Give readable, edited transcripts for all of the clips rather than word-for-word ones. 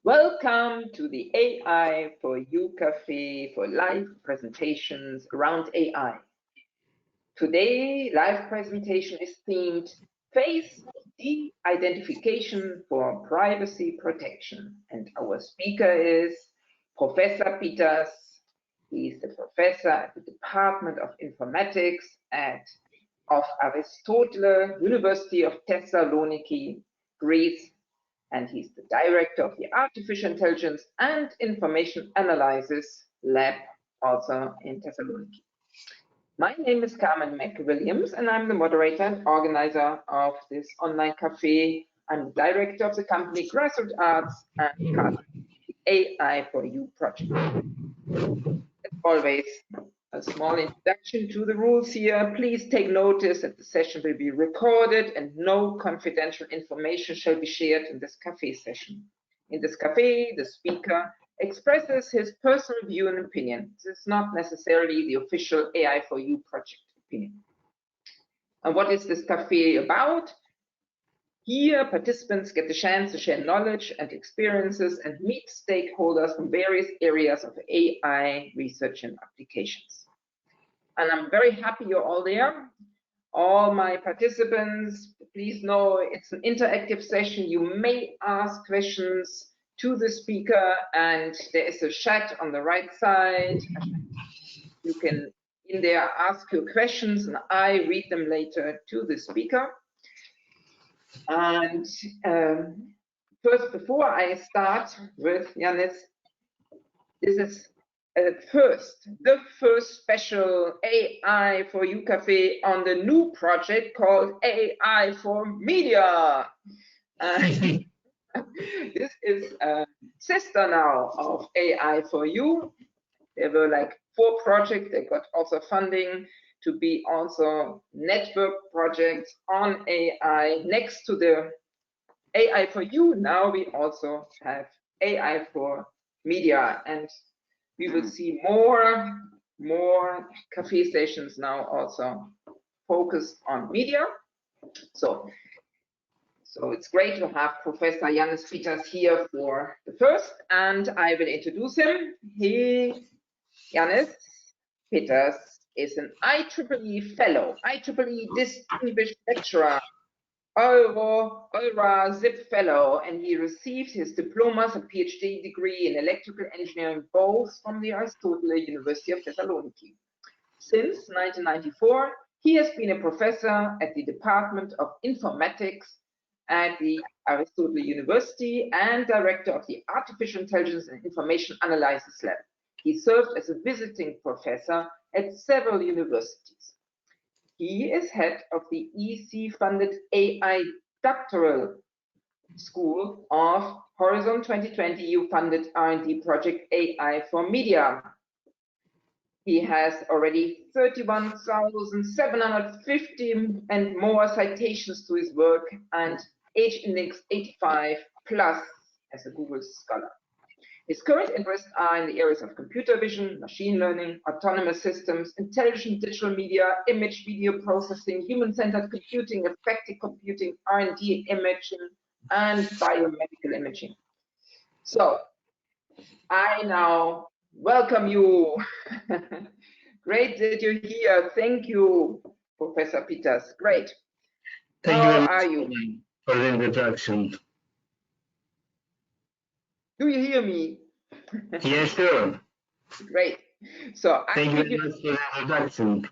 Welcome to the AI for You Cafe for live presentations around AI. Today, live presentation is themed Face De-Identification for Privacy Protection. And our speaker is Professor Peters. He's the professor at the Department of Informatics of Adversarial University of Thessaloniki, Greece. And he's the director of the Artificial Intelligence and Information Analysis Lab, also in Thessaloniki. My name is Carmen McWilliams, and I'm the moderator and organizer of this online cafe. I'm the director of the company Grassroots Arts and part of the AI for You project. As always, a small introduction to the rules here. Please take notice that the session will be recorded and no confidential information shall be shared in this cafe session. In this cafe, the speaker expresses his personal view and opinion. This is not necessarily the official AI for You project opinion. And what is this cafe about? Here, participants get the chance to share knowledge and experiences and meet stakeholders from various areas of AI research and applications. And I'm very happy you're all there. All my participants, please know it's an interactive session. You may ask questions to the speaker, and there is a chat on the right side. You can in there ask your questions, and I read them later to the speaker. And first, before I start with Yanis, this is the first special AI for You Cafe on the new project called AI for Media. This is a sister now of AI for You. There were like 4 projects. They got also funding to be also network projects on AI. Next to the AI for You, now we also have AI for Media, and we will see more cafe stations now also focused on media. So it's great to have Professor Yanis Peters here for the first, and I will introduce him. Yanis Peters is an IEEE Fellow, IEEE Distinguished Lecturer, EURA ZIP Fellow, and he received his diplomas and PhD degree in electrical engineering both from the Aristotle University of Thessaloniki. Since 1994, he has been a professor at the Department of Informatics at the Aristotle University and director of the Artificial Intelligence and Information Analysis Lab. He served as a visiting professor at several universities. He is head of the EC-funded AI Doctoral School of Horizon 2020 EU-funded R&D project AI for Media. He has already 31,750 and more citations to his work and H-index 85+ as a Google Scholar. His current interests are in the areas of computer vision, machine learning, autonomous systems, intelligent digital media, image video processing, human-centered computing, effective computing, R&D imaging, and biomedical imaging. So I now welcome you. Great that you're here. Thank you, Professor Peters. Great. Thank you very much are you? For the introduction. Do you hear me? Yes, sure. Great. So thank you very much for the introduction.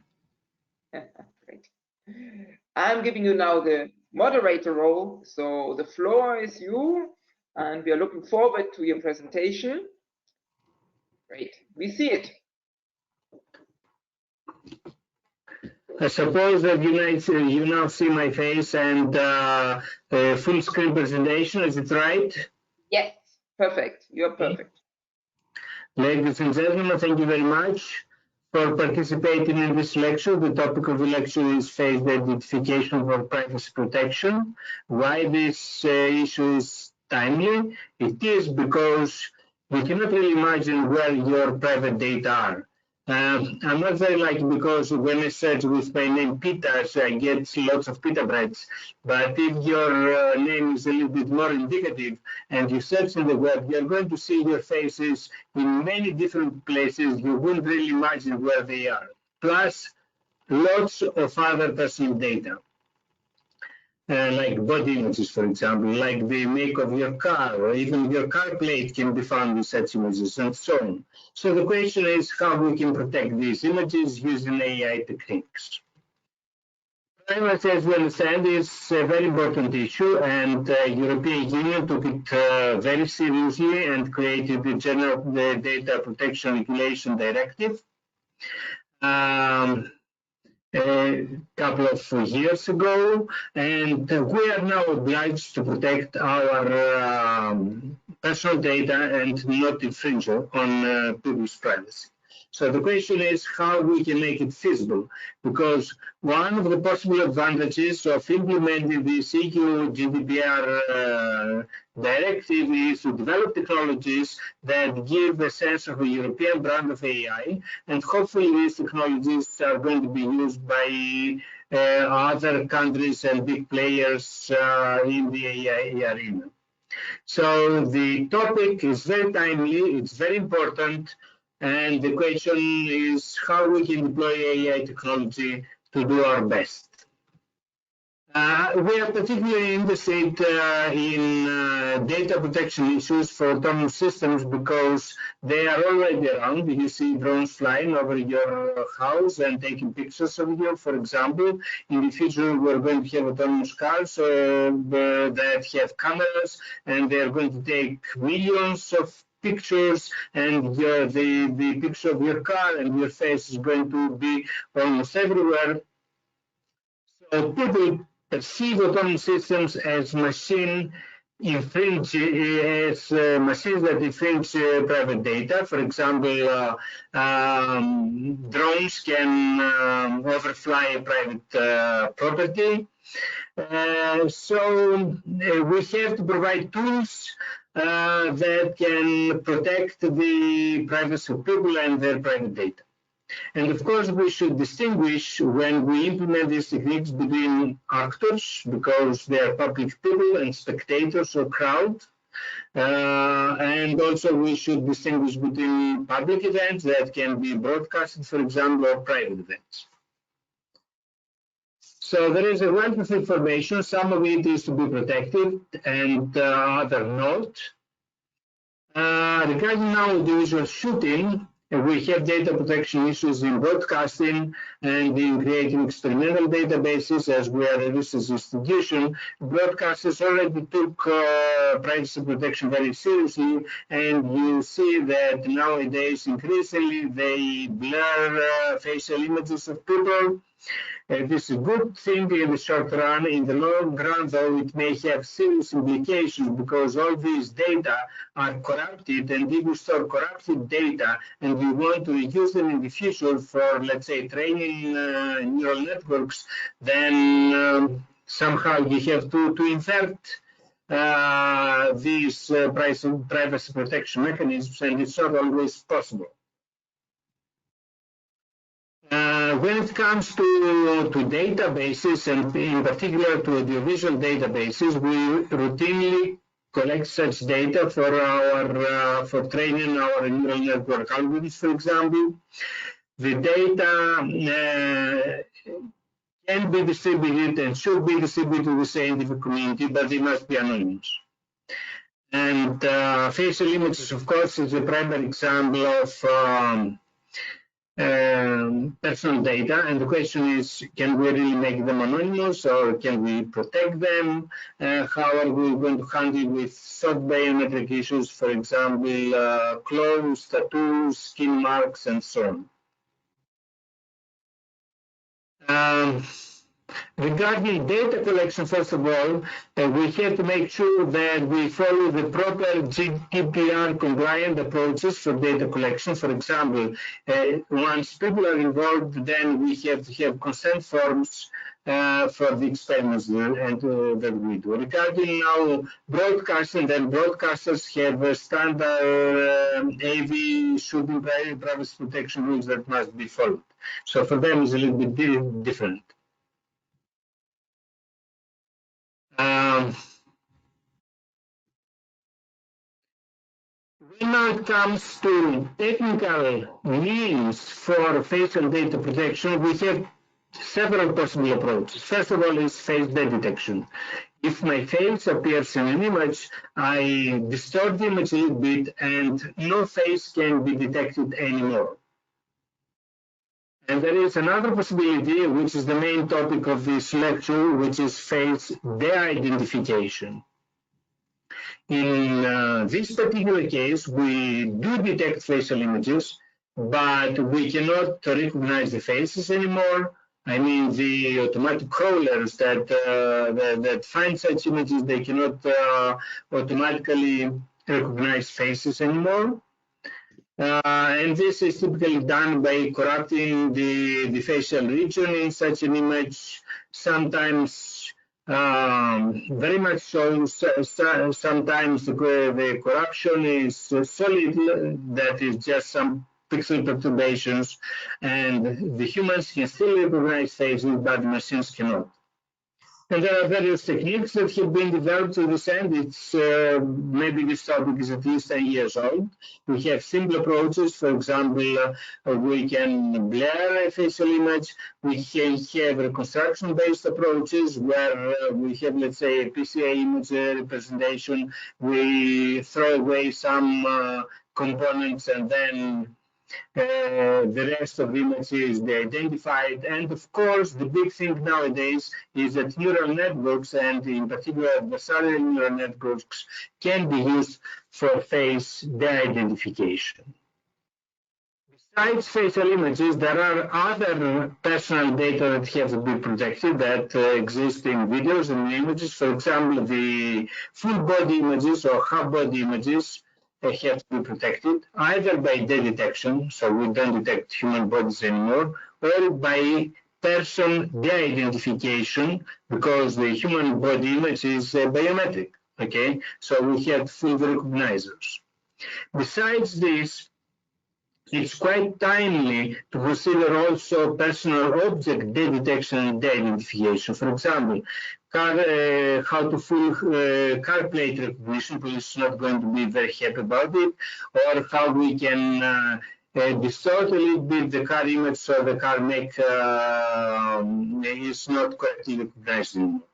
Great. I'm giving you now the moderator role. So the floor is you, and we are looking forward to your presentation. Great. We see it. I suppose that you now see my face and full screen presentation. Is it right? Yes. Perfect. You're perfect. Ladies and gentlemen, thank you very much for participating in this lecture. The topic of the lecture is face identification for privacy protection. Why this issue is timely? It is because we cannot really imagine where your private data are. I'm not very lucky because when I search with my name Peter, so I get lots of pita breads. But if your name is a little bit more indicative and you search in the web, you're going to see your faces in many different places. You wouldn't really imagine where they are. Plus, lots of other personal data. Like body images, for example, like the make of your car, or even your car plate can be found with such images, and so on. So the question is how we can protect these images using AI techniques. Privacy, as we understand, is a very important issue, and the European Union took it very seriously and created the General Data Protection Regulation Directive. A couple of years ago, and we are now obliged to protect our personal data and not infringe on people's privacy. So the question is how we can make it feasible, because one of the possible advantages of implementing this EU GDPR directive is to develop technologies that give a sense of a European brand of AI, and hopefully these technologies are going to be used by other countries and big players in the AI arena. So the topic is very timely, it's very important, and the question is how we can deploy AI technology to do our best. We are particularly interested in data protection issues for autonomous systems because they are already around. You see drones flying over your house and taking pictures of you, for example. In the future, we're going to have autonomous cars that have cameras, and they're going to take millions of pictures, and the picture of your car and your face is going to be almost everywhere. So people perceive autonomous systems as machines that infringe private data. For example, drones can overfly private property. So we have to provide tools that can protect the privacy of people and their private data. And of course, we should distinguish when we implement these techniques between actors, because they are public people, and spectators or crowd. And also we should distinguish between public events that can be broadcasted, for example, or private events. So there is a wealth of information. Some of it is to be protected and other not. Regarding now audiovisual shooting, we have data protection issues in broadcasting and in creating experimental databases. As we are a research institution, broadcasters already took privacy protection very seriously, and you see that nowadays increasingly they blur facial images of people. This is a good thing in the short run. In the long run, though, it may have serious implications because all these data are corrupted, and if you store corrupted data and you want to use them in the future for, let's say, training neural networks, then somehow you have to invert these privacy protection mechanisms, and it's not always possible. When it comes to databases, and in particular to audiovisual databases, we routinely collect such data for training our neural network algorithms, for example. The data can be distributed and should be distributed to the scientific community, but they must be anonymous. And facial images, of course, is a primary example of personal data, and the question is, can we really make them anonymous, or can we protect them? How are we going to handle with soft biometric issues, for example, clothes, tattoos, skin marks, and so on? Regarding data collection, first of all, we have to make sure that we follow the proper GDPR compliant approaches for data collection. For example, once people are involved, then we have to have consent forms for the experiments that we do. Regarding now broadcasting, then broadcasters have a standard AV shooting privacy protection rules that must be followed. So for them, it's a little bit different. When it comes to technical means for facial data protection, we have several possible approaches. First of all is face detection. If my face appears in an image, I distort the image a little bit and no face can be detected anymore. And there is another possibility, which is the main topic of this lecture, which is face de-identification. In this particular case, we do detect facial images, but we cannot recognize the faces anymore. I mean, the automatic crawlers that find such images, they cannot automatically recognize faces anymore. And this is typically done by corrupting the facial region in such an image, sometimes very much so. Sometimes the corruption is solid, that is just some pixel perturbations, and the humans can still recognize faces, but the machines cannot. And there are various techniques that have been developed to this end. It's maybe this topic is at least 10 years old. We have simple approaches. For example, we can blur a facial image. We can have reconstruction-based approaches where we have, let's say, a PCA image representation. We throw away some components and then the rest of the image is de-identified. And of course, the big thing nowadays is that neural networks, and in particular adversarial neural networks, can be used for face de-identification. Besides facial images, there are other personal data that have to be protected that exist in videos and images. For example, the full body images or half body images have to be protected either by detection, so we don't detect human bodies anymore, or by person de-identification, because the human body image is biometric. Okay, so we have full recognizers. Besides this, it's quite timely to consider also personal object detection and de-identification. For example, how to full car plate recognition, police is not going to be very happy about it, or how we can distort a little bit the car image so the car make is not correctly recognized anymore.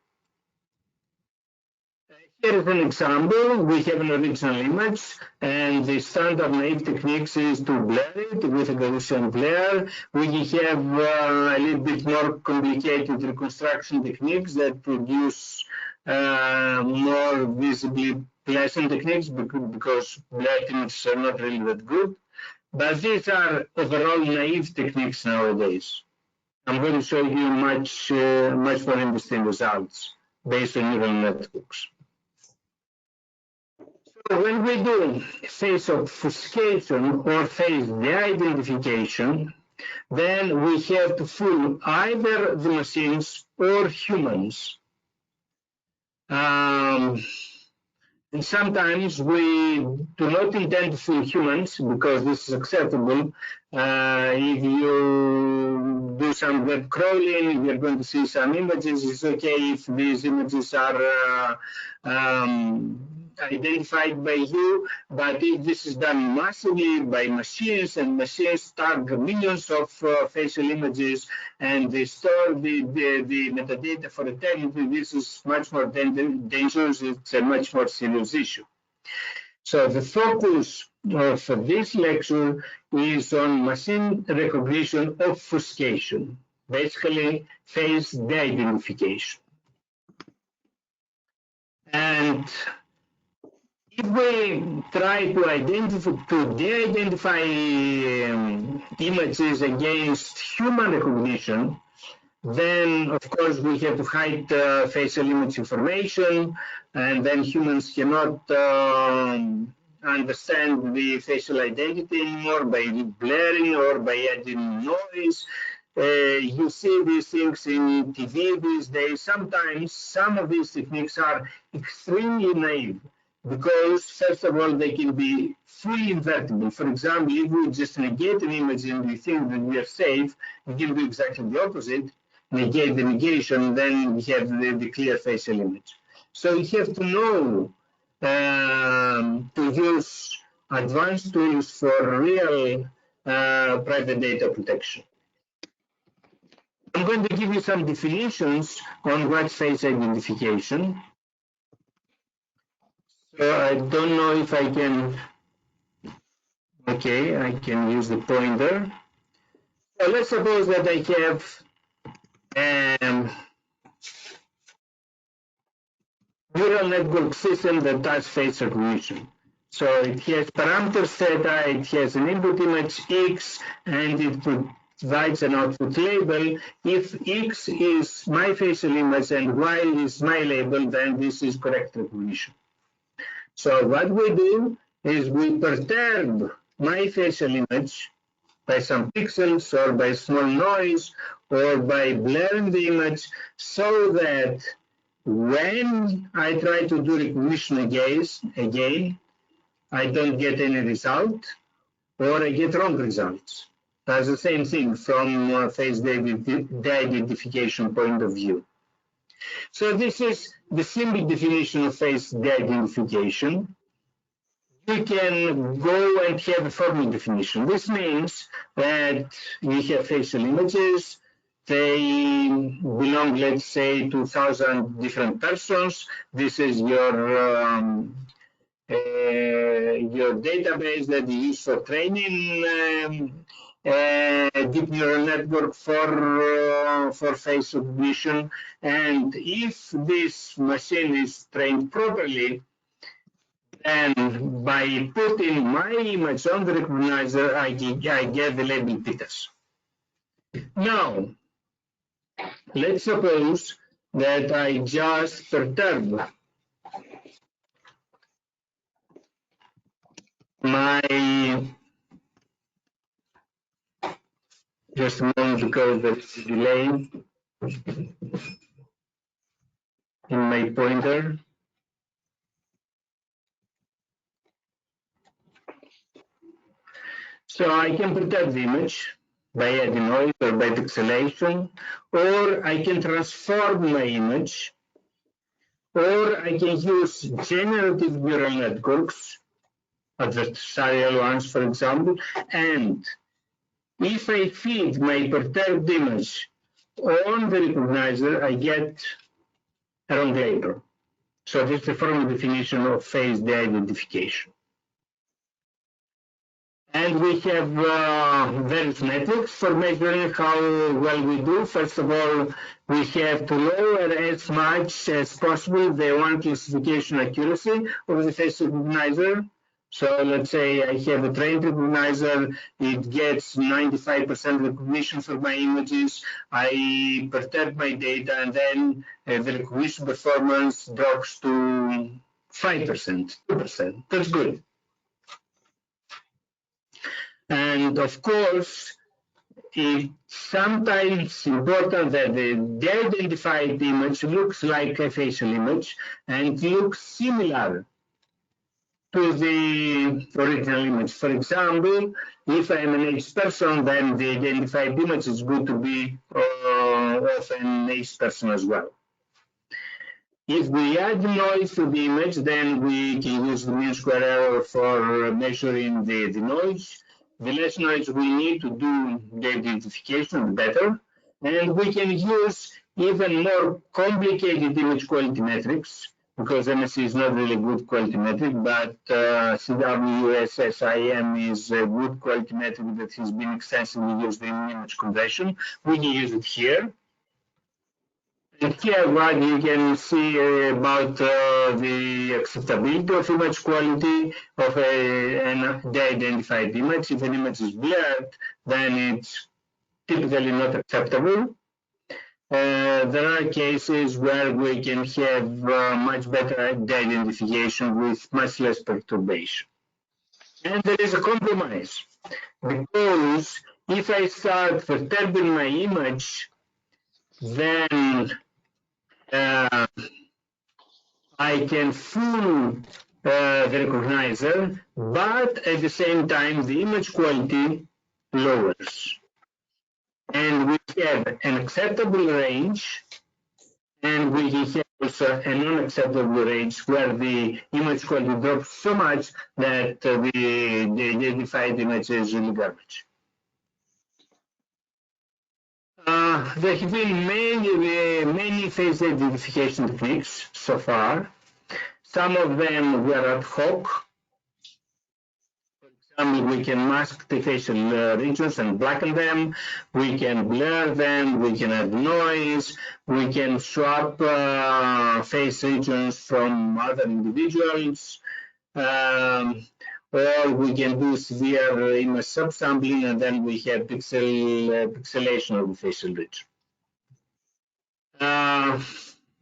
Here is an example. We have an original image, and the standard naive techniques is to blur it with a Gaussian blur. We have a little bit more complicated reconstruction techniques that produce more visibly pleasant techniques because blurred images are not really that good. But these are overall naive techniques nowadays. I'm going to show you much more interesting results based on neural networks. So when we do face obfuscation or face de-identification, then we have to fool either the machines or humans. And sometimes we do not intend to fool humans because this is acceptable. If you do some web crawling, you're going to see some images. It's okay if these images are identified by you, but if this is done massively by machines, and machines tag millions of facial images and they store the metadata for eternity, this is much more dangerous. It's a much more serious issue. So the focus of this lecture is on machine recognition obfuscation, basically face de-identification. And if we try to de-identify images against human recognition, Then, of course, we have to hide facial image information, and then humans cannot understand the facial identity anymore by blurring or by adding noise. You see these things in TV these days. Sometimes some of these techniques are extremely naive because, first of all, they can be fully invertible. For example, if we just negate an image and we think that we are safe, we can do exactly the opposite, negate the negation, then we have the clear facial image. So you have to know to use advanced tools for real private data protection. I'm going to give you some definitions on what's face identification. So I don't know if I can, okay, I can use the pointer. So let's suppose that I have neural network system that does face recognition. So it has parameters theta, it has an input image X, and it provides an output label. If X is my facial image and Y is my label, then this is correct recognition. So what we do is we perturb my facial image by some pixels or by small noise or by blurring the image so that when I try to do recognition again, I don't get any result or I get wrong results. That's the same thing from face de-identification point of view. So this is the simple definition of face de-identification. You can go and have a formal definition. This means that you have facial images. They belong, let's say, to 1,000 different persons. This is your database that you use for training deep neural network for face recognition. And if this machine is trained properly, then by putting my image on the recognizer, I get the label Peters. Now, let's suppose that I just perturb my, just a moment because there is a delay in my pointer. So I can perturb the image by adding noise or by pixelation, or I can transform my image, or I can use generative neural networks, adversarial ones, for example, and if I feed my perturbed image on the recognizer, I get a wrong label. So this is the formal definition of face de-identification. And we have various metrics for measuring how well we do. First of all, we have to lower as much as possible the one classification accuracy of the face recognizer. So let's say I have a trained recognizer, it gets 95% recognition for my images. I perturb my data, and then the recognition performance drops to 5%, 2%. That's good. And of course, it's sometimes important that the de-identified image looks like a facial image and looks similar to the original image. For example, if I'm an aged person, then the identified image is good to be of an aged person as well. If we add noise to the image, then we can use the mean square error for measuring the noise. The less noise we need to do the identification, the better. And we can use even more complicated image quality metrics, because MSE is not really good quality metric, but CWSSIM is a good quality metric that has been extensively used in image compression. We can use it here. And here what you can see about the acceptability of image quality of an de-identified image. If an image is blurred, then it's typically not acceptable. there are cases where we can have much better identification with much less perturbation. And there is a compromise, because if I start perturbing my image, then I can fool the recognizer, but at the same time the image quality lowers. And we have an acceptable range, and we have also a non-acceptable range where the image quality drops so much that the identified image is really garbage. There have been many face identification techniques so far. Some of them were ad hoc. For example, we can mask the facial regions and blacken them. We can blur them. We can add noise. We can swap face regions from other individuals. Or we can do severe image subsampling, and then we have pixelation of the facial region.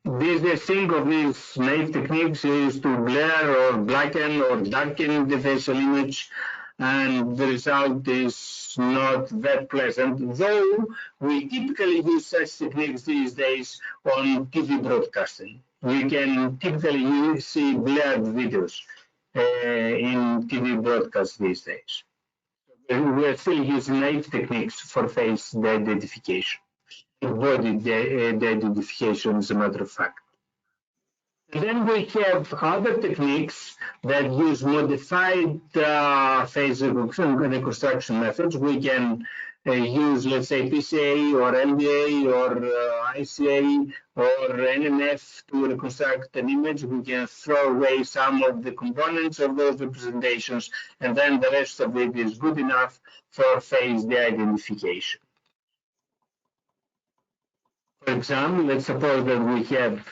The thing of these naive techniques is to blur or blacken or darken the facial image, and the result is not that pleasant, though we typically use such techniques these days on TV broadcasting. You can typically see blurred videos in TV broadcasts these days. We are still using naive techniques for face identification, body identification, as a matter of fact. And then we have other techniques that use modified face reconstruction methods. We can use, let's say, PCA or MBA or ICA or NMF to reconstruct an image. We can throw away some of the components of those representations, and then the rest of it is good enough for face identification. For example, let's suppose that we have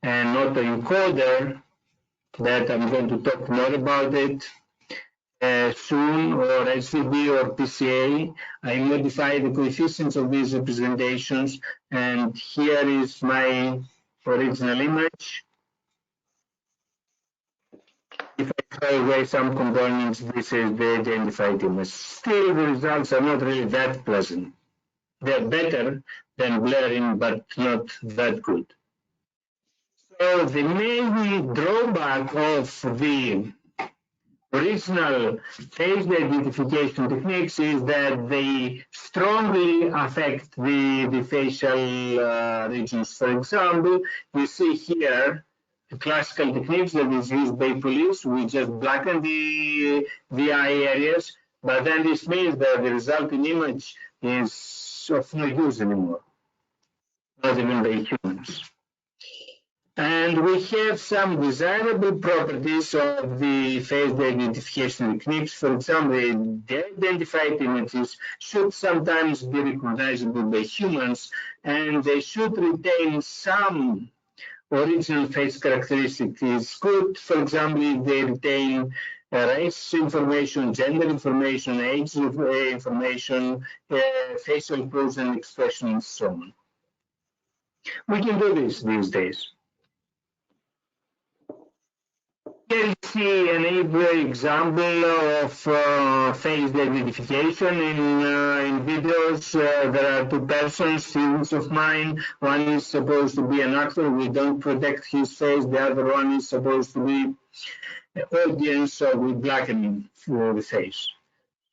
an autoencoder that I'm going to talk more about it soon, or SVB or PCA. I modify the coefficients of these representations, and here is my original image. If I throw away some components, this is the identified image. Still, the results are not really that pleasant. They're better than blurring, but not that good. So the main drawback of the original face identification techniques is that they strongly affect the facial regions. For example, you see here the classical techniques that is used by police. We just blacken the eye areas, but then this means that the resulting image is of no use anymore, not even by humans. And we have some desirable properties of the face identification techniques. For example, the identified images should sometimes be recognizable by humans, and they should retain some original face characteristics. Good, for example, if they retain race information, gender information, age information, facial pose and expression, and so on. We can do this these days. Here you see an example of face identification in videos. There are two persons, students of mine. One is supposed to be an actor. We don't protect his face. The other one is supposed to be an audience, so we blacken the face.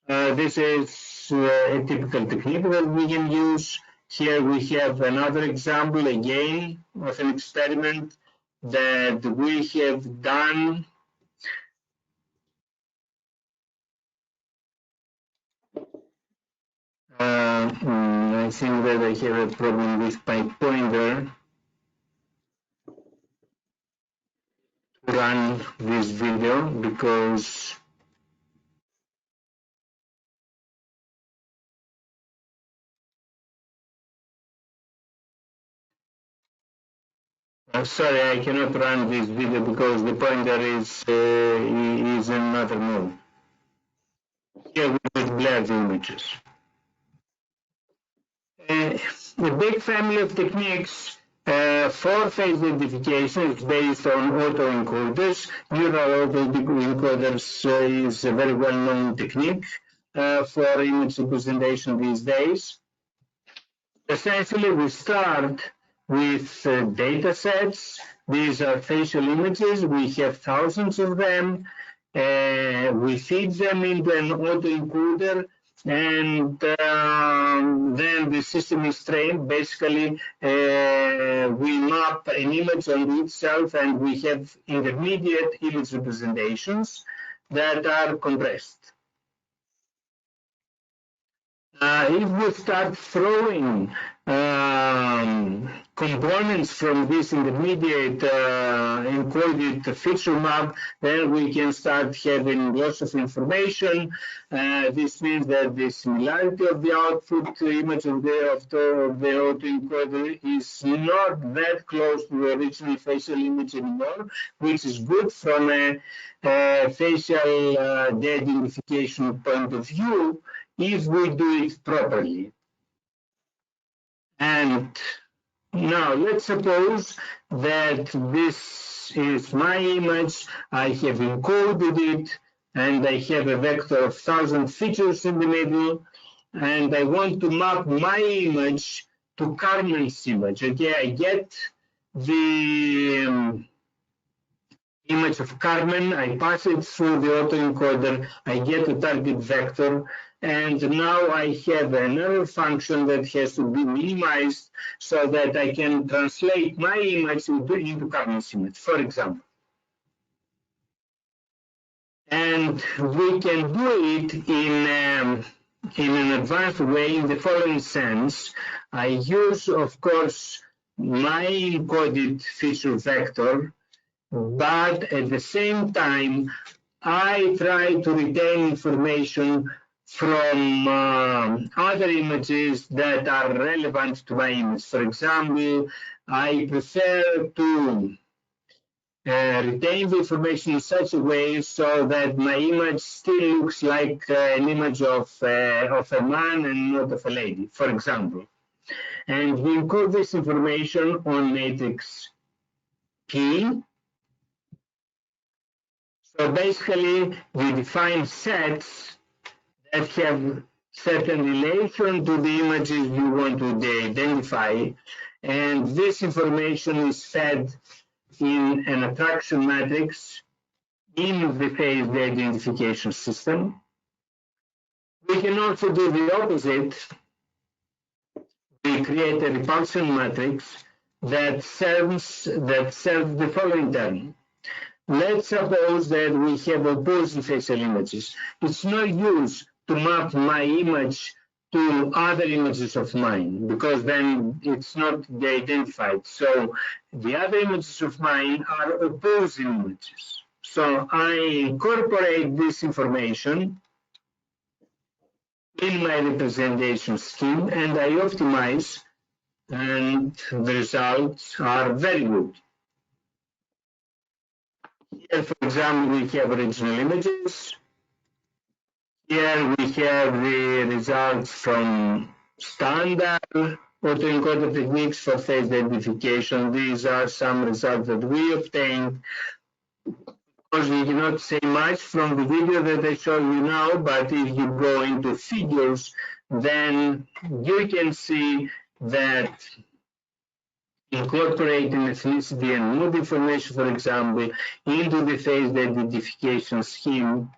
This is a typical technique that we can use. Here we have another example, again, of an experiment that we have done. I think that I have a problem with my pointer to run this video, because sorry, I cannot run this video because the pointer is in another mode. Here we just blur the images. A big family of techniques for face identification is based on autoencoders. Neural autoencoders is a very well-known technique for image representation these days. Essentially, we start with data sets. These are facial images. We have thousands of them. We feed them into an autoencoder, and then the system is trained. Basically, we map an image on itself, and we have intermediate image representations that are compressed. If we start throwing components from this intermediate encoded feature map, then we can start having lots of information. This means that the similarity of the output image of the autoencoder is not that close to the original facial image anymore, which is good from a facial data identification point of view, if we do it properly. And now let's suppose that this is my image, I have encoded it, and I have a vector of 1,000 features in the middle, and I want to map my image to Carmen's image. Okay, I get the image of Carmen, I pass it through the autoencoder, I get a target vector, and now I have another function that has to be minimized so that I can translate my image into Carmen's image, for example. And we can do it in an advanced way in the following sense. I use, of course, my encoded feature vector, but at the same time, I try to retain information from other images that are relevant to my image. For example, I prefer to retain the information in such a way so that my image still looks like an image of a man and not of a lady, for example. And we encode this information on matrix P. So basically, we define sets that have certain relation to the images we want to identify, and this information is fed in an attraction matrix in the face identification system. We can also do the opposite. We create a repulsion matrix that serves the following term. Let's suppose that we have opposing facial images. It's no use to map my image to other images of mine, because then it's not identified. So the other images of mine are opposing images. So I incorporate this information in my representation scheme, and I optimize, and the results are very good. Here, for example, we have original images. Here we have the results from standard autoencoder techniques for face identification. These are some results that we obtained. Of course, we cannot say much from the video that I show you now, but if you go into figures, then you can see that incorporating ethnicity and mood information, for example, into the face identification scheme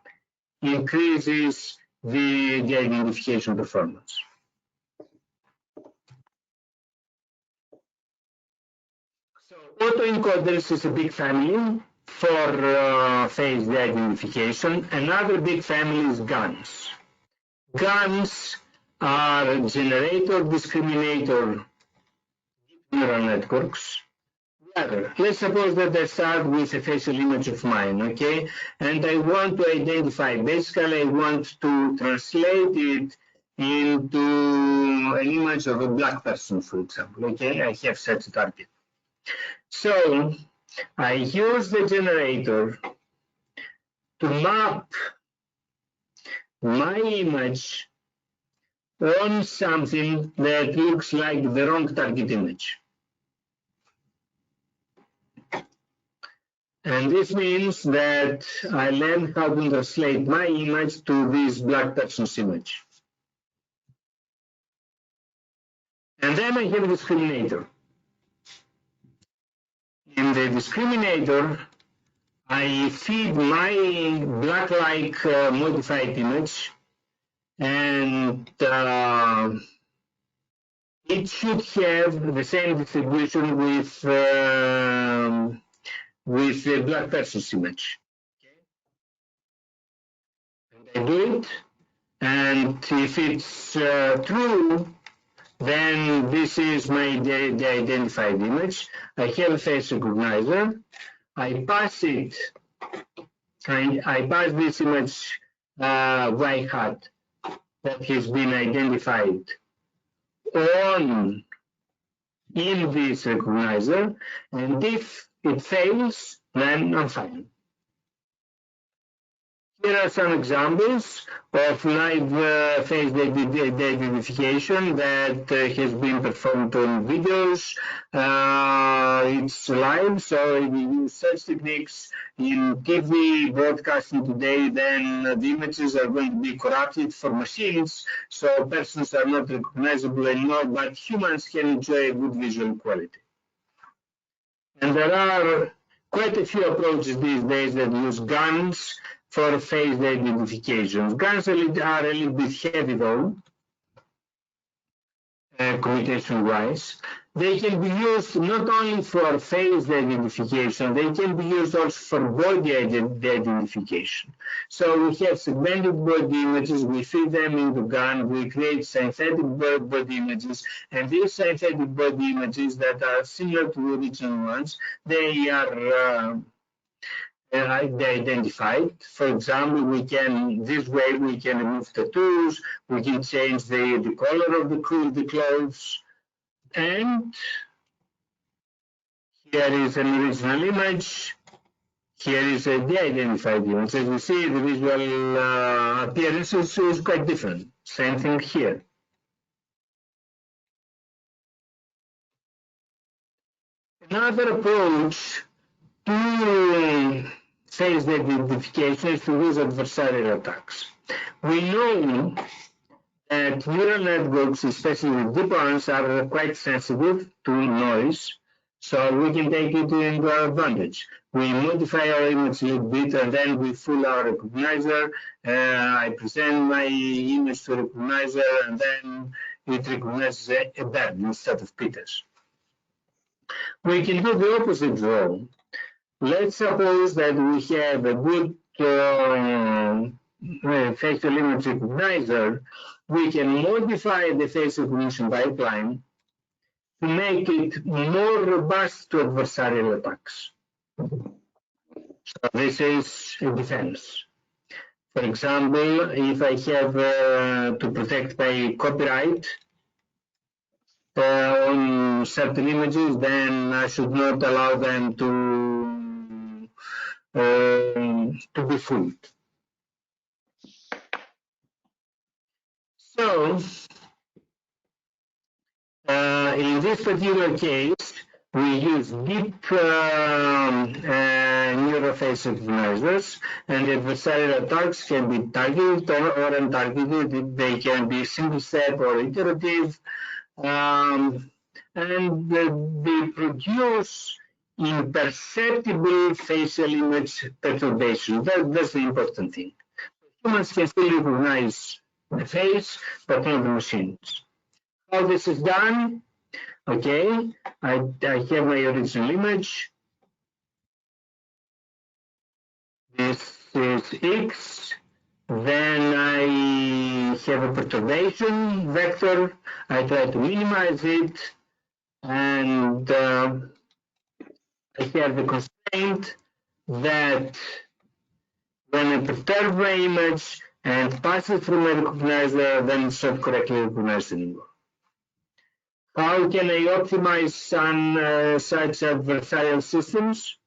increases the identification performance. So autoencoders is a big family for face identification. Another big family is GANs. GANs are generator discriminator neural networks. Let's suppose that I start with a facial image of mine, okay? And I want to identify, basically I want to translate it into an image of a black person, for example, okay? I have such a target. So I use the generator to map my image on something that looks like the wrong target image. And this means that I learned how to translate my image to this black person's image. And then I have a discriminator. In the discriminator, I feed my black-like modified image, and it should have the same distribution with the black person's image. Okay. And I do it, and if it's true, then this is my the identified image. I have a face recognizer. I pass it, and I pass this image y hat that has been identified on in this recognizer, and if it fails, then I'm fine. Here are some examples of live face identification that has been performed on videos. It's live, so if you use such techniques in TV broadcasting today, then the images are going to be corrupted for machines, so persons are not recognizable anymore, but humans can enjoy a good visual quality. And there are quite a few approaches these days that use GANs for face identification. GANs are a little bit heavy though, communication-wise. They can be used not only for face identification, they can be used also for body identification. So we have segmented body images, we feed them into GAN, we create synthetic body images, and these synthetic body images that are similar to the original ones, they are identified. For example, this way we can remove tattoos, we can change the color of the clothes, and here is an original image, here is a de-identified image. As you see, the visual appearance is quite different. Same thing here. Another approach to face identification is to use adversarial attacks. We know that neural networks, especially deep ones, are quite sensitive to noise, so we can take it into our advantage. We modify our image a little bit, and then we fool our recognizer. I present my image to recognizer, and then it recognizes a bird instead of Peters. We can do the opposite though. Let's suppose that we have a good facial image recognizer. We can modify the face recognition pipeline to make it more robust to adversarial attacks. So this is a defense. For example, if I have to protect my copyright on certain images, then I should not allow them to be fooled. So, in this particular case, we use deep neural face recognizers, and adversarial attacks can be targeted or untargeted. They can be single step or iterative, and they produce imperceptible facial image perturbation. That's the important thing. Humans can still recognize the face, but not the machines. How this is done? Okay, I have my original image. This is X. Then I have a perturbation vector. I try to minimize it, and I have the constraint that when I perturb my image and pass it through my recognizer, then it's not correctly recognized anymore. How can I optimize such adversarial systems?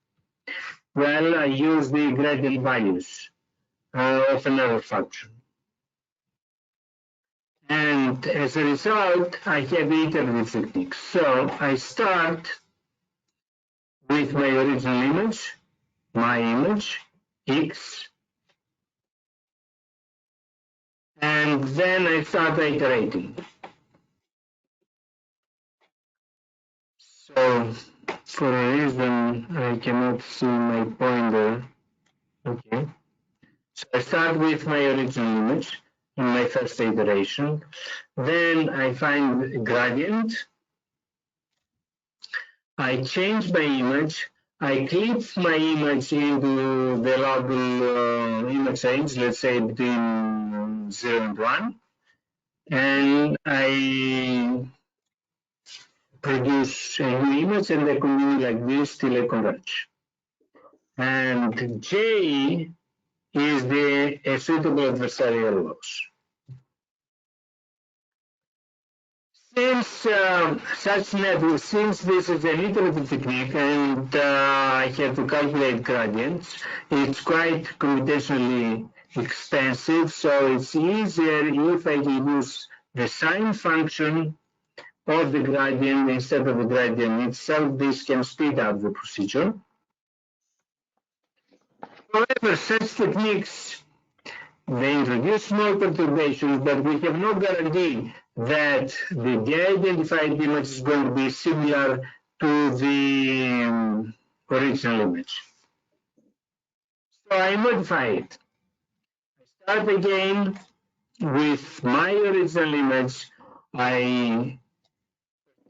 Well, I use the gradient values of another function. And as a result, I have iterative techniques. So I start with my original image, my image, X, and then I start iterating. So for a reason I cannot see my pointer. Okay. So I start with my original image in my first iteration. Then I find a gradient. I change my image. I clip my image into the allowable image range, let's say between 0 and 1. And I produce a new image and I continue like this till I converge. And J is the suitable adversarial loss. Since since this is an iterative technique and I have to calculate gradients, it's quite computationally expensive, so it's easier if I use the sine function of the gradient instead of the gradient itself. This can speed up the procedure. However, such techniques, they introduce small perturbations, but we have no guarantee that the de-identified image is going to be similar to the original image. So I modify it. I start again with my original image. I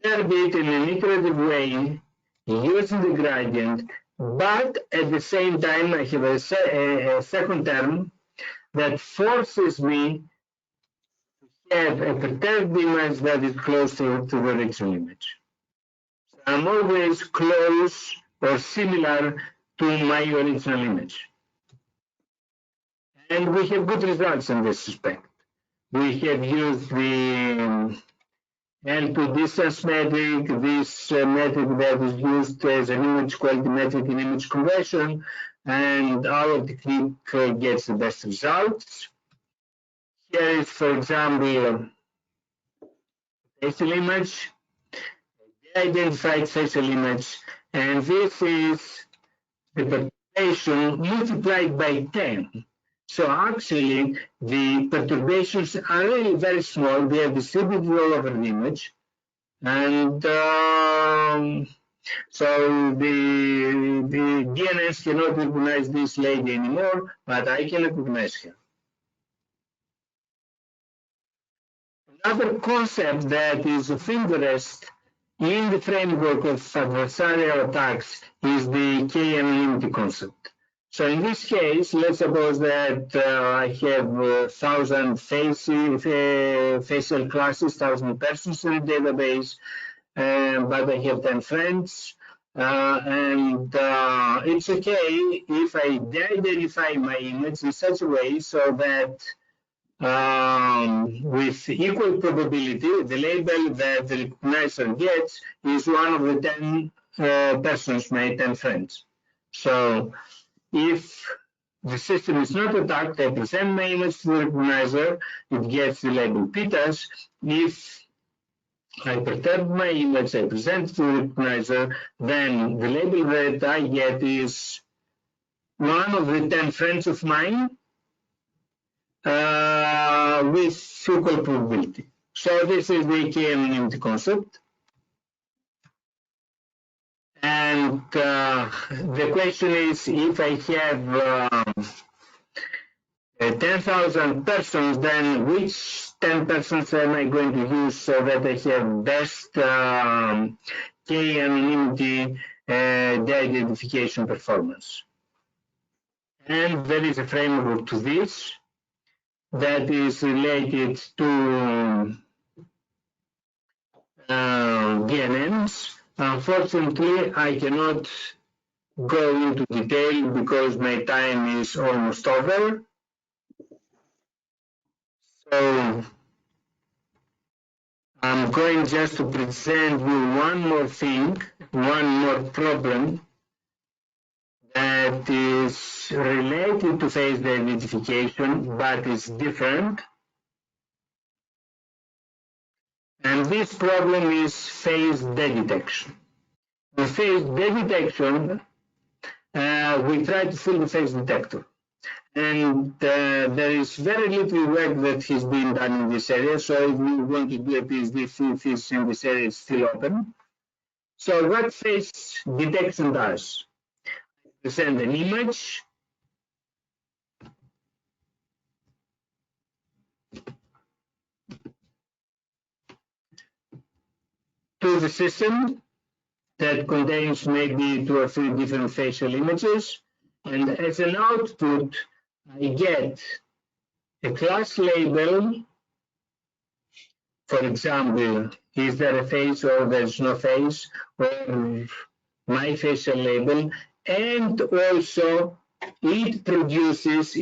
perturb it in an iterative way using the gradient, but at the same time I have a second term that forces me to have a perturbed image that is closer to the original image. So I'm always close or similar to my original image. And we have good results in this respect. We have used the L2 distance metric, this metric that is used as an image quality metric in image conversion, and our technique gets the best results. Here is, for example, facial image, identified facial image, and this is the perturbation multiplied by 10. So actually, the perturbations are really very small. They are distributed all over the image. And so the DNS cannot recognize this lady anymore, but I can recognize her. Another concept that is of interest in the framework of adversarial attacks is the k-anonymity concept. So in this case, let's suppose that I have 1,000 facial classes, 1,000 persons in the database, but I have 10 friends. And it's okay if I de-identify my image in such a way so that with equal probability, the label that the recognizer gets is one of the 10 persons, my 10 friends. So if the system is not attacked, I present my image to the recognizer, it gets the label pitas. If I perturb my image, I present it to the recognizer, then the label that I get is one of the 10 friends of mine, with equal probability. So this is the k-anonymity concept. And the question is, if I have 10,000 persons, then which 10 persons am I going to use so that I have best k-anonymity de-identification performance? And there is a framework to this that is related to DNMs. Unfortunately, I cannot go into detail because my time is almost over. So I'm going just to present you one more thing, one more problem that is related to face identification, but is different. And this problem is phase detection. In phase detection, we try to fool the phase detector. And there is very little work that has been done in this area. So if we want to do a PhD thesis in this area, it's still open. So what phase detection does? We send an image to the system that contains maybe 2 or 3 different facial images. And as an output, I get a class label. For example, is there a face or there's no face, or my facial label, and also it regresses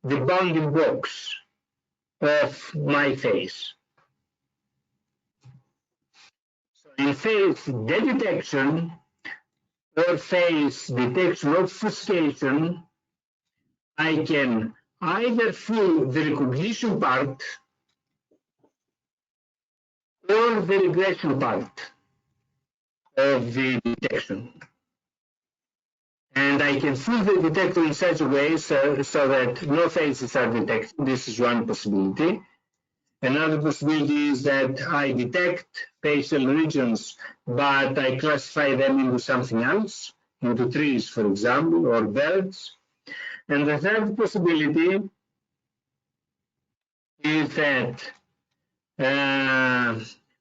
the bounding box of my face. So in face detection or face detection obfuscation, I can either fool the recognition part or the regression part of the detection. And I can fool the detector in such a way so that no faces are detected. This is one possibility. Another possibility is that I detect facial regions, but I classify them into something else, into trees, for example, or birds. And the third possibility is that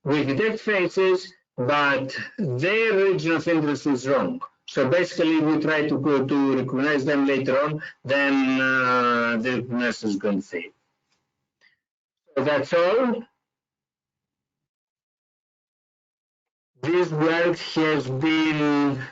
we detect faces, but their region of interest is wrong. So basically, we try to recognize them later on, then the recognition is going to fail. So that's all. This work has been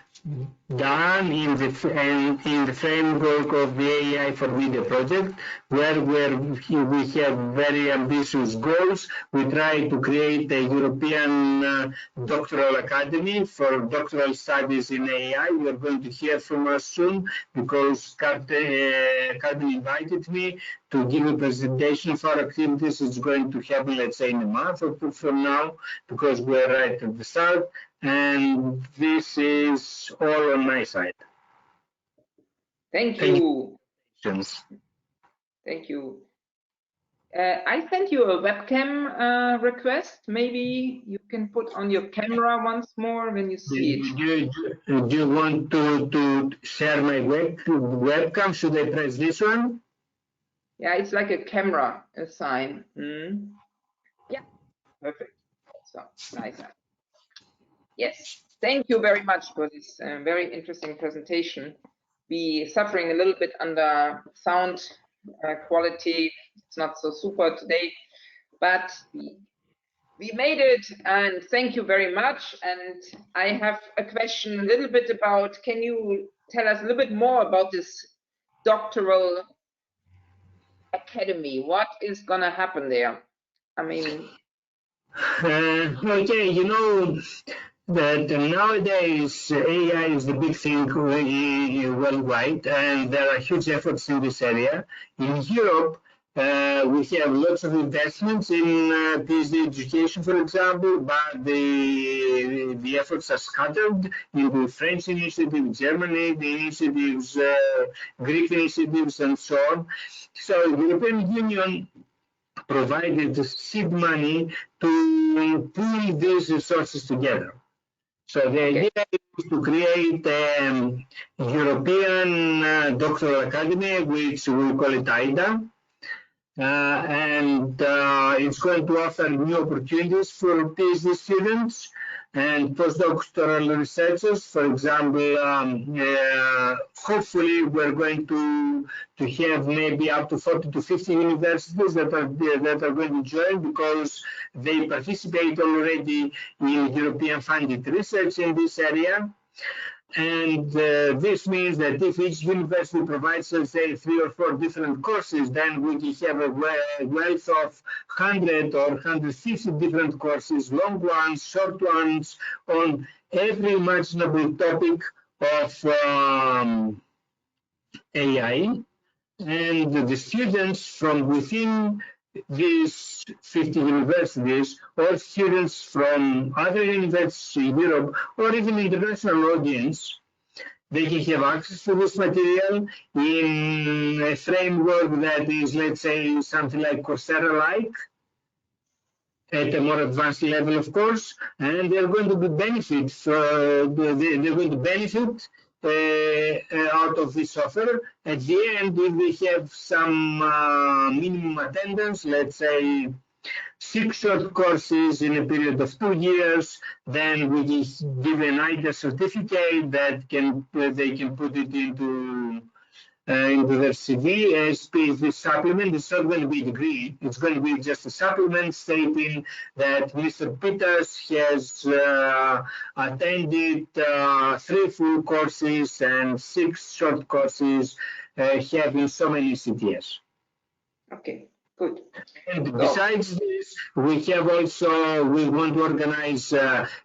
done in the framework of the AI for Media project, where we have very ambitious goals. We try to create a European doctoral academy for doctoral studies in AI. You are going to hear from us soon because Carmen invited me to give a presentation for our activities. It's going to happen, let's say, in a month or two from now, because we're right at the start. And this is all on my side. Thank you. Thank you. I sent you a webcam request. Maybe you can put on your camera once more when you see it. Do you want to share my webcam? Should I press this one? Yeah, it's like a camera sign. Yeah, perfect. So nice. Yes, thank you very much for this very interesting presentation. We suffering a little bit under sound quality. It's not so super today, but we made it, and thank you very much. And I have a question a little bit about, can you tell us a little bit more about this doctoral academy? What is going to happen there? I mean, okay, you know that nowadays AI is the big thing worldwide, and there are huge efforts in this area. In Europe, we have lots of investments in PhD education, for example, but the efforts are scattered into French initiatives, Germany, the initiatives, Greek initiatives, and so on. So the European Union provided seed money to pull these resources together. So the idea is to create a European doctoral academy, which we call it IDA, and it's going to offer new opportunities for PhD students and postdoctoral researchers. For example, hopefully we're going to have maybe up to 40 to 50 universities that are going to join, because they participate already in European funded research in this area. And this means that if each university provides, let's say, 3 or 4 different courses, then we can have a wealth of 100 or 150 different courses, long ones, short ones, on every imaginable topic of AI. And the students from within these 50 universities or students from other universities in Europe or even international audience, they can have access to this material in a framework that is, let's say, something like Coursera-like, at a more advanced level, of course, and they're going to be benefits. They're going to benefit out of this offer. At the end, if they have some minimum attendance, let's say 6 short courses in a period of 2 years, then we give an IDA certificate that they can put it into their CV as the supplement. It's not going to be a degree. It's going to be just a supplement stating that Mr. Peters has attended 3 full courses and 6 short courses, having so many CTS. Okay, good. And besides this, we want to organize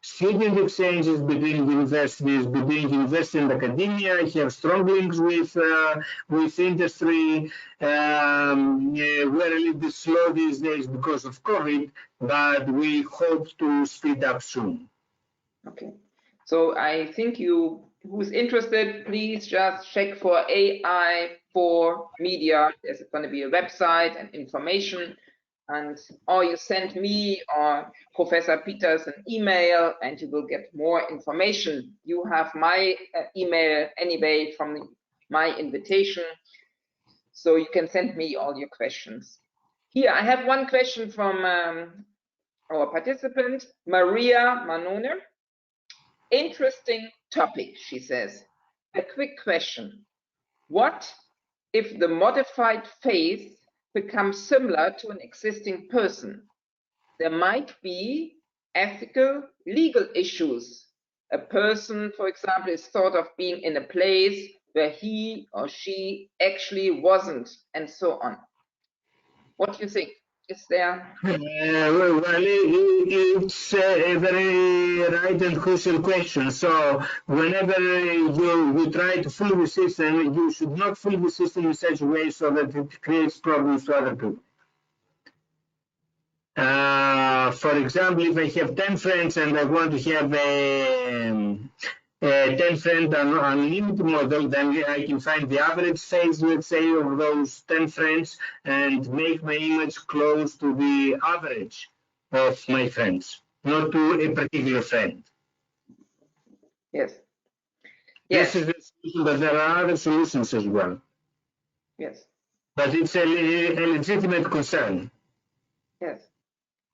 student exchanges between universities, between university and academia, have strong links with industry. We're a little bit slow these days because of COVID, but we hope to speed up soon. Okay, so I think who's interested, please just check for AI for media. There's going to be a website and information, or you send me or Professor Peters an email and you will get more information. You have my email anyway from my invitation, so you can send me all your questions. Here, I have one question from our participant, Maria Manone. Interesting topic, she says. A quick question. What if the modified face becomes similar to an existing person? There might be ethical, legal issues. A person, for example, is thought of being in a place where he or she actually wasn't, and so on. What do you think? Is there? It's a very right and crucial question. So whenever you try to fool the system, you should not fool the system in such a way so that it creates problems to other people. For example, if I have 10 friends and I want to have a 10-friend unlimited model, then I can find the average size, let's say, of those 10 friends and make my image close to the average of my friends, not to a particular friend. Yes. This is a solution, but there are other solutions as well. Yes. But it's a legitimate concern. Yes.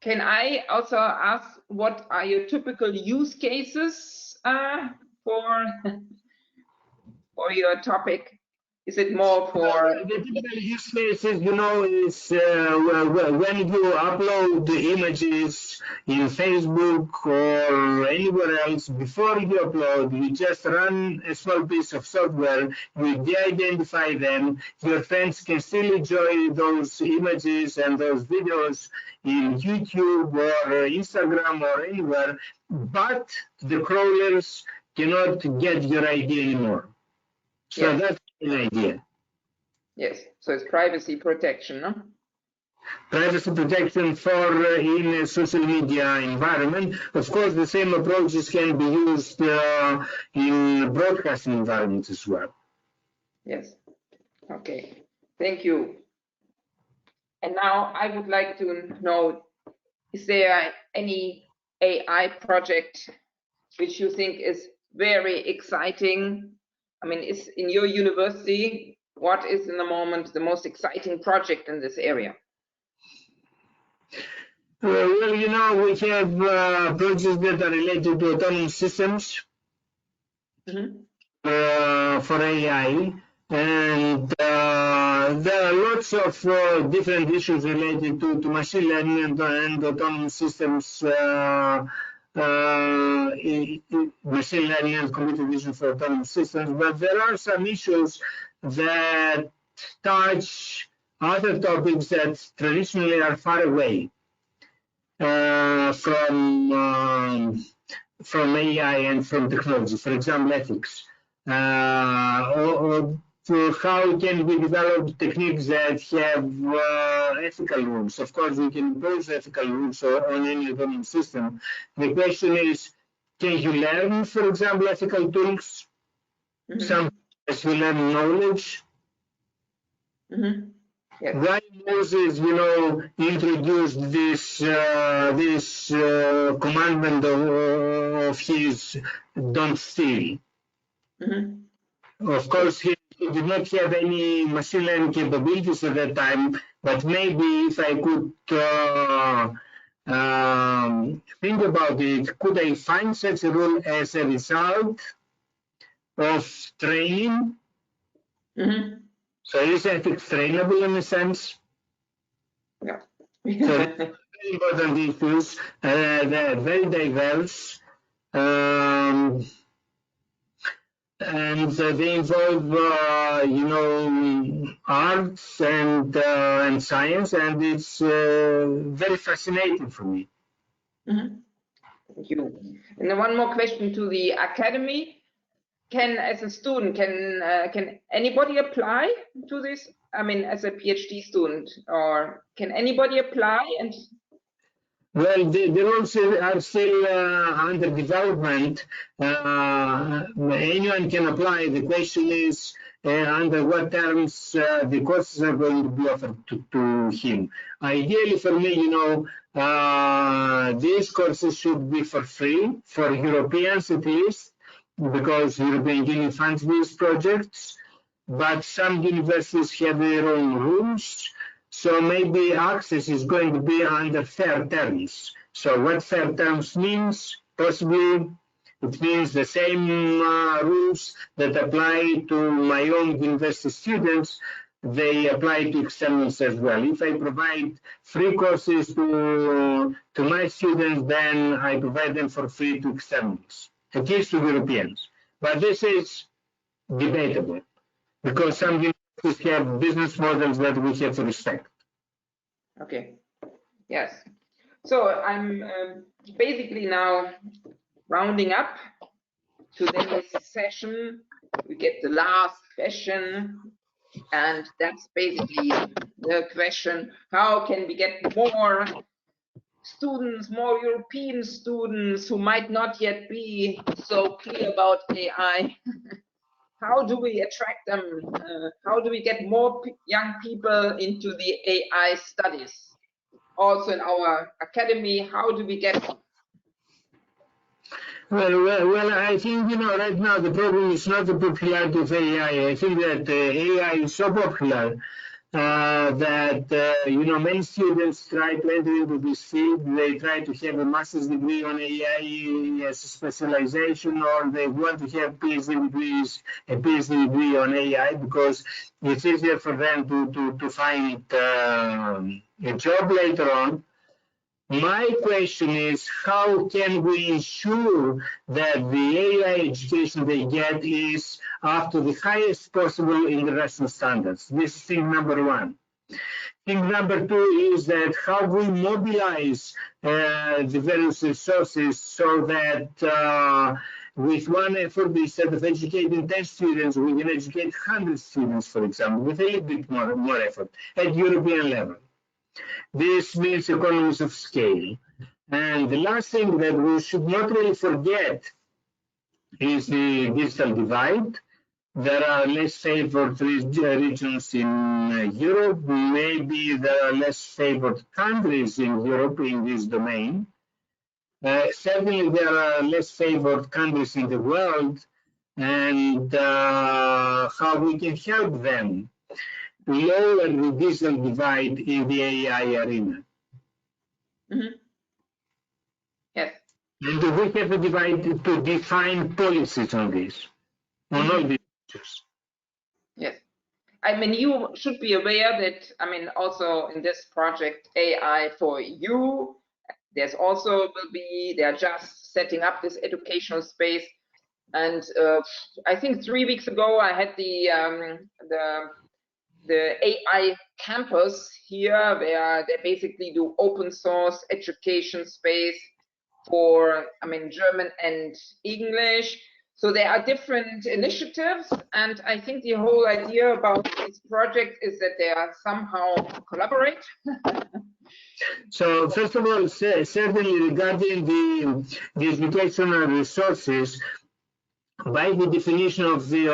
Can I also ask, what are your typical use cases for your topic? Is it more for the typical use cases, is when you upload the images in Facebook or anywhere else. Before you upload, you just run a small piece of software, you de-identify them. Your friends can still enjoy those images and those videos in YouTube or Instagram or anywhere, but the crawlers cannot get your ID anymore. So yes. That's an idea. Yes, so it's privacy protection, no? Privacy protection for in a social media environment. Of course, the same approaches can be used in broadcasting environments as well. Yes. Okay. Thank you. And now I would like to know, is there any AI project which you think is very exciting? I mean, is in your university, what is in the moment the most exciting project in this area? Well, we have projects that are related to autonomous systems for AI, and there are lots of different issues related to machine learning and autonomous systems, machine learning and computer vision for autonomous systems, but there are some issues that touch other topics that traditionally are far away from AI and from technology. For example, ethics. how can we develop techniques that have ethical rules. Of course, we can impose ethical rules on any autonomous system. The question is, can you learn, for example, ethical tools? Sometimes you learn knowledge. Yes. Why Moses, introduced this commandment of his, don't steal. Of course, he did not have any machine learning capabilities at that time, but maybe if I could think about it, could I find such a rule as a result of training? So is ethics trainable in a sense? Yeah. So very important issues. They're very diverse. And they involve, arts and science, and it's very fascinating for me. Thank you. And then one more question to the academy. As a student, can anybody apply to this? I mean, as a PhD student, or can anybody apply? And well, the rules are still under development. Anyone can apply. The question is under what terms the courses are going to be offered to him. Ideally, for me, these courses should be for free, for Europeans at least, because European Union funds these projects. But some universities have their own rules. So maybe access is going to be under fair terms. So what fair terms means? Possibly it means the same rules that apply to my own university students, they apply to externals as well. If I provide free courses to my students, then I provide them for free to externals, at least to Europeans. But this is debatable, because some universities have business models that we have to respect. Okay. Yes. So I'm basically now rounding up today's session. We get the last question, and that's basically the question: how can we get more students, more European students who might not yet be so clear about AI? How do we attract them? How do we get more young people into the AI studies? Also in our academy, how do we get? Well, I think, right now the problem is not the popularity of AI. I think that AI is so popular that, many students try to enter into this field. They try to have a master's degree on AI as a specialization, or they want to have a PhD degree on AI, because it's easier for them to find a job later on. My question is, how can we ensure that the AI education they get is up to the highest possible international standards? This is thing number one. Thing number two is that how we mobilize the various resources so that with one effort, instead of educating 10 students, we can educate 100 students, for example, with a little bit more effort at European level. This means economies of scale. And the last thing that we should not really forget is the digital divide. There are less favored regions in Europe. Maybe there are less favored countries in Europe in this domain. Certainly, there are less favored countries in the world, and how we can help them lower the digital divide in the AI arena. Yes. And we have to define policies on this, on all these issues. Yes. I mean, you should be aware that, also in this project, AI for You, there's also they're just setting up this educational space. And I think 3 weeks ago, I had the AI campus here, where they basically do open source education space for, German and English. So there are different initiatives, and I think the whole idea about this project is that they are somehow collaborate. So first of all, certainly regarding the educational resources, by the definition of the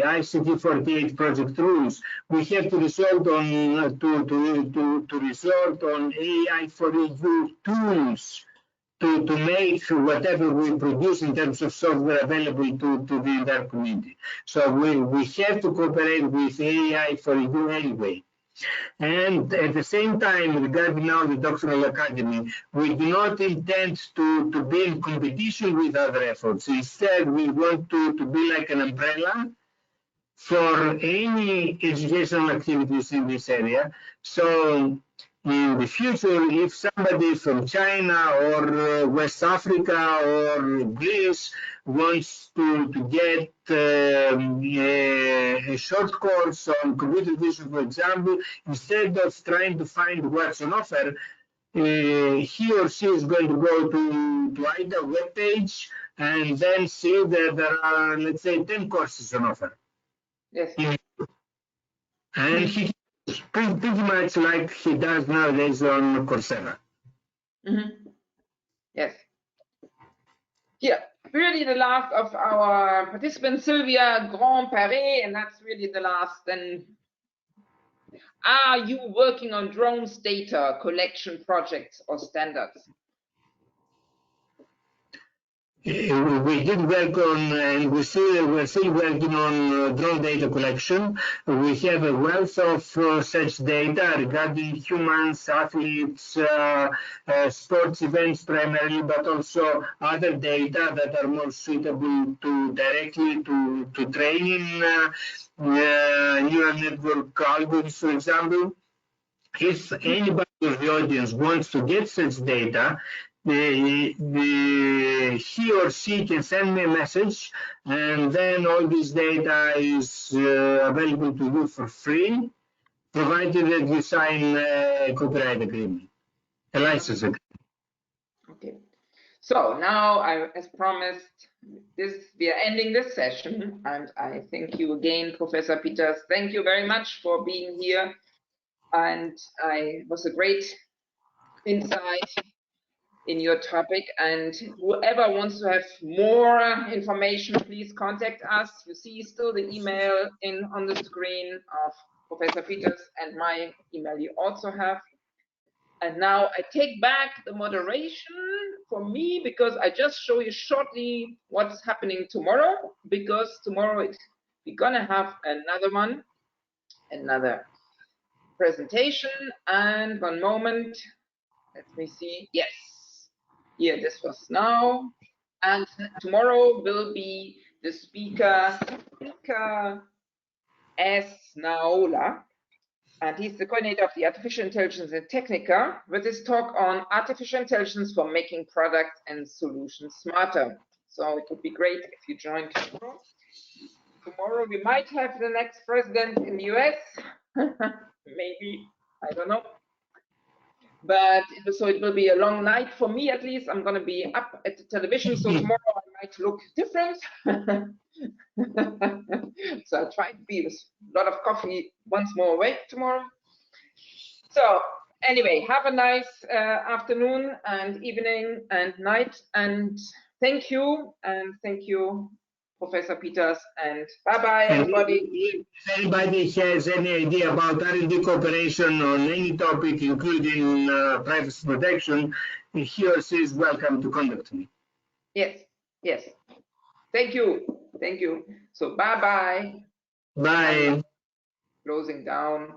ICT 48 project rules, we have to resort on to resort on AI for EU tools to make whatever we produce in terms of software available to the entire community. So we have to cooperate with AI for EU anyway. And at the same time, regarding now the doctoral academy, we do not intend to be in competition with other efforts. Instead, we want to be like an umbrella for any educational activities in this area. So in the future, if somebody from China or West Africa or Greece wants to get a short course on computer vision, for example, instead of trying to find what's on offer, he or she is going to go to either webpage and then see that there are, let's say, 10 courses on offer. Yes. And he pretty much like he does nowadays on Coursera. Yes. Here, really the last of our participants, Sylvia Grand-Paré, and that's really the last. Then, are you working on drones data collection projects or standards? We did work on, and we're still working on drone data collection. We have a wealth of such data regarding humans, athletes, sports events primarily, but also other data that are more suitable to directly to training neural network algorithms, for example. If anybody in the audience wants to get such data, he or she can send me a message, and then all this data is available to you for free, provided that you sign a copyright agreement, a license agreement. Okay. So now, as promised, we are ending this session, and I thank you again, Professor Peters. Thank you very much for being here, and it was a great insight in your topic. And whoever wants to have more information, please contact us. You see still the email on the screen of Professor Peters, and my email you also have. And now I take back the moderation for me, because I just show you shortly what's happening tomorrow, because tomorrow we're gonna have another presentation. And one moment, let me see. Yes, here, this was now. And tomorrow will be the speaker S. Naola, and he's the coordinator of the Artificial Intelligence in Technica, with his talk on artificial intelligence for making products and solutions smarter. So it would be great if you joined tomorrow. Tomorrow we might have the next president in the US, maybe, I don't know. But so it will be a long night for me, at least. I'm going to be up at the television, so tomorrow I might look different. So I'll try to be with a lot of coffee once more awake tomorrow. So anyway, have a nice afternoon and evening and night, and thank you, Professor Peters, and bye-bye, everybody. If anybody has any idea about R&D cooperation on any topic, including privacy protection, he or she is welcome to contact me. Yes. Thank you. So bye-bye. Bye. Closing down.